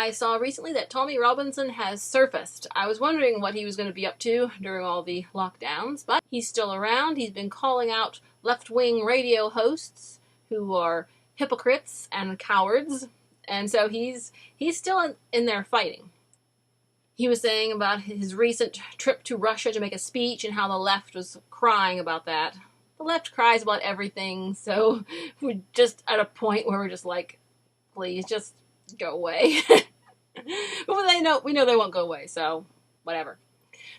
I saw recently that Tommy Robinson has surfaced. I was wondering what he was going to be up to during all the lockdowns, but he's still around. He's been calling out left-wing radio hosts who are hypocrites and cowards, and so he's still in there fighting. He was saying about his recent trip to Russia to make a speech and how the left was crying about that. The left cries about everything, so we're just at a point where we're just like, please, just go away. But we know they won't go away, so whatever.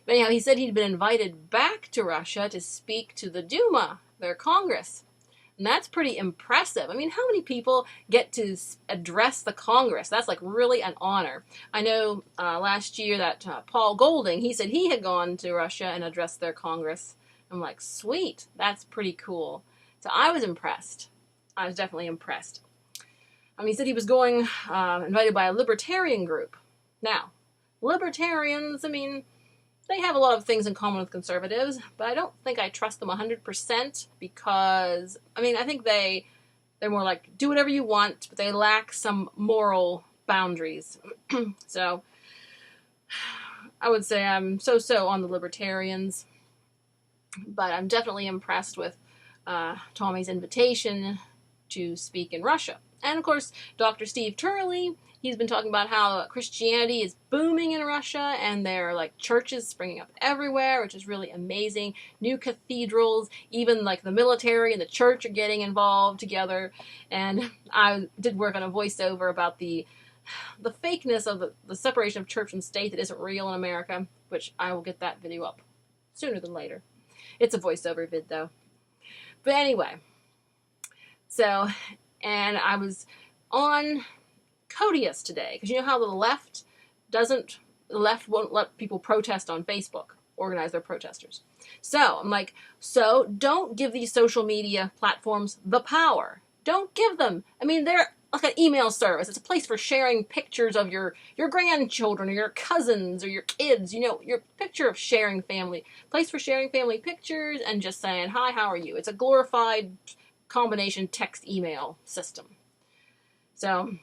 But anyhow, he said he'd been invited back to Russia to speak to the Duma, their Congress. And that's pretty impressive. I mean, how many people get to address the Congress? That's like really an honor. I know last year that Paul Golding, he said he had gone to Russia and addressed their Congress. I'm like, sweet, that's pretty cool. So I was impressed. I was definitely impressed. He said he was going, invited by a libertarian group. Now, libertarians, I mean, they have a lot of things in common with conservatives, but I don't think I trust them 100% because, I mean, I think they're more like, do whatever you want, but they lack some moral boundaries. So, I would say I'm so-so on the libertarians, but I'm definitely impressed with Tommy's invitation to speak in Russia. And, of course, Dr. Steve Turley, he's been talking about how Christianity is booming in Russia, and there are, like, churches springing up everywhere, which is really amazing. New cathedrals, even, like, the military and the church are getting involved together. And I did work on a voiceover about the fakeness of the separation of church and state that isn't real in America, which I will get that video up sooner than later. It's a voiceover vid, though. But anyway, so... And I was on Codias today, because you know how the left won't let people protest on Facebook, organize their protesters. So I'm like, so don't give these social media platforms the power. Don't give them. I mean, they're like an email service. It's a place for sharing pictures of your grandchildren or your cousins or your kids, you know, your picture of sharing family. Place for sharing family pictures and just saying, hi, how are you? It's a glorified combination text email system. So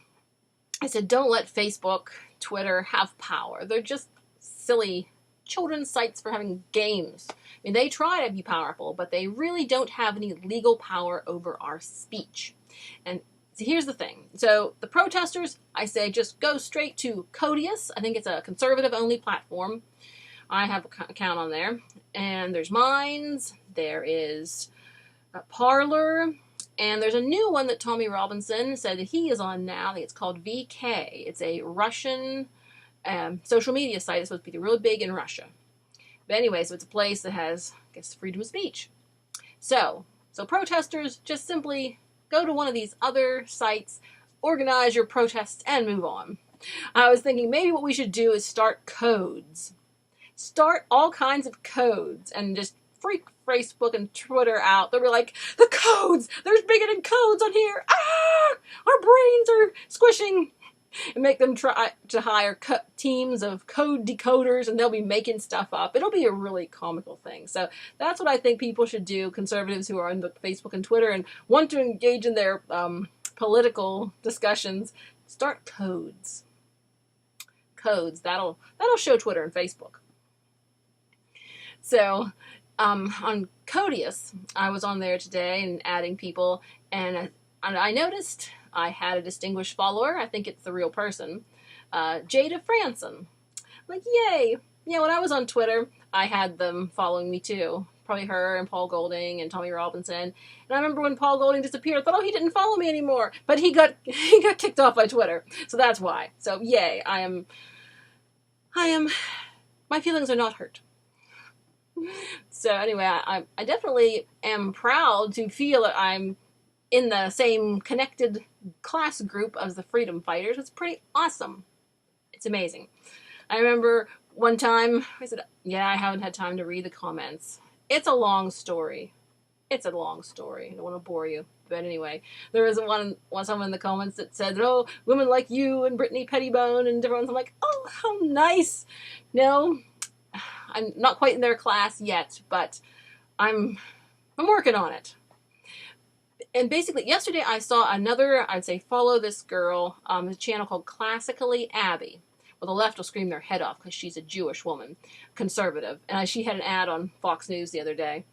I said, don't let Facebook, Twitter have power. They're just silly children's sites for having games. I mean, they try to be powerful, but they really don't have any legal power over our speech. And so here's the thing. So the protesters, I say, just go straight to Codias. I think it's a conservative-only platform. I have an account on there. And there's Minds. There is Parlor, and there's a new one that Tommy Robinson said that he is on now. I think it's called VK. It's a Russian social media site. It's supposed to be really big in Russia. But anyway, so it's a place that has, I guess, freedom of speech. So protesters, just simply go to one of these other sites, organize your protests, and move on. I was thinking maybe what we should do is start codes. Start all kinds of codes and just freak Facebook and Twitter out. They'll be like, the codes! There's bigoted codes on here! Ah! Our brains are squishing! And make them try to hire teams of code decoders, and they'll be making stuff up. It'll be a really comical thing. So that's what I think people should do, conservatives who are on the Facebook and Twitter and want to engage in their political discussions. Start codes. Codes. That'll show Twitter and Facebook. So... on Codias, I was on there today and adding people, and I noticed I had a distinguished follower. I think it's the real person, Jada Franson. Like, yay! Yeah, when I was on Twitter, I had them following me too. Probably her and Paul Golding and Tommy Robinson. And I remember when Paul Golding disappeared, I thought, oh, he didn't follow me anymore. But he got kicked off by Twitter, so that's why. So yay! I am. My feelings are not hurt. So anyway, I definitely am proud to feel that I'm in the same connected class group as the freedom fighters. It's pretty awesome. It's amazing. I remember one time I said, yeah, I haven't had time to read the comments. It's a long story. It's a long story. I don't want to bore you. But anyway, there was someone in the comments that said, oh, women like you and Brittany Pettibone and different ones. I'm like, oh, how nice. No, I'm not quite in their class yet, but I'm working on it. And basically, yesterday I saw another, I'd say follow this girl, a channel called Classically Abby. Well, the left will scream their head off because she's a Jewish woman, conservative. And she had an ad on Fox News the other day.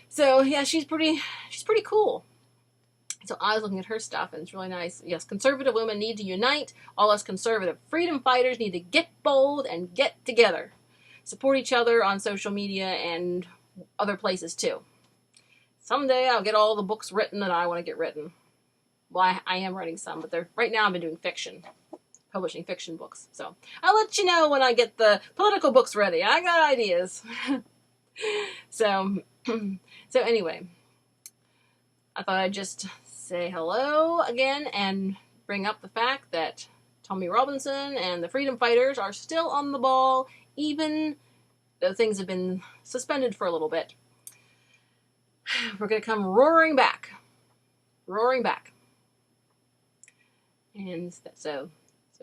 So, yeah, she's pretty cool. So I was looking at her stuff, and it's really nice. Yes, conservative women need to unite. All us conservative freedom fighters need to get bold and get together. Support each other on social media and other places, too. Someday I'll get all the books written that I want to get written. Well, I am writing some, but right now I've been doing fiction. Publishing fiction books. So I'll let you know when I get the political books ready. I got ideas. So anyway, I thought I'd just say hello again and bring up the fact that Tommy Robinson and the freedom fighters are still on the ball, even though things have been suspended for a little bit. We're going to come roaring back. Roaring back. And so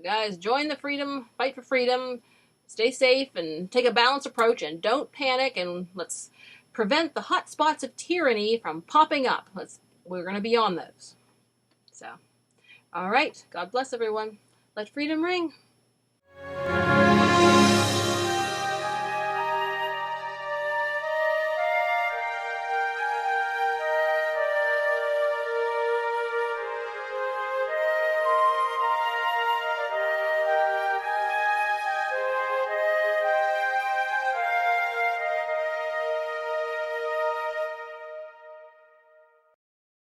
guys, join the freedom, fight for freedom, stay safe, and take a balanced approach, and don't panic, and let's prevent the hot spots of tyranny from popping up. We're going to be on those. So, all right, God bless everyone. Let freedom ring.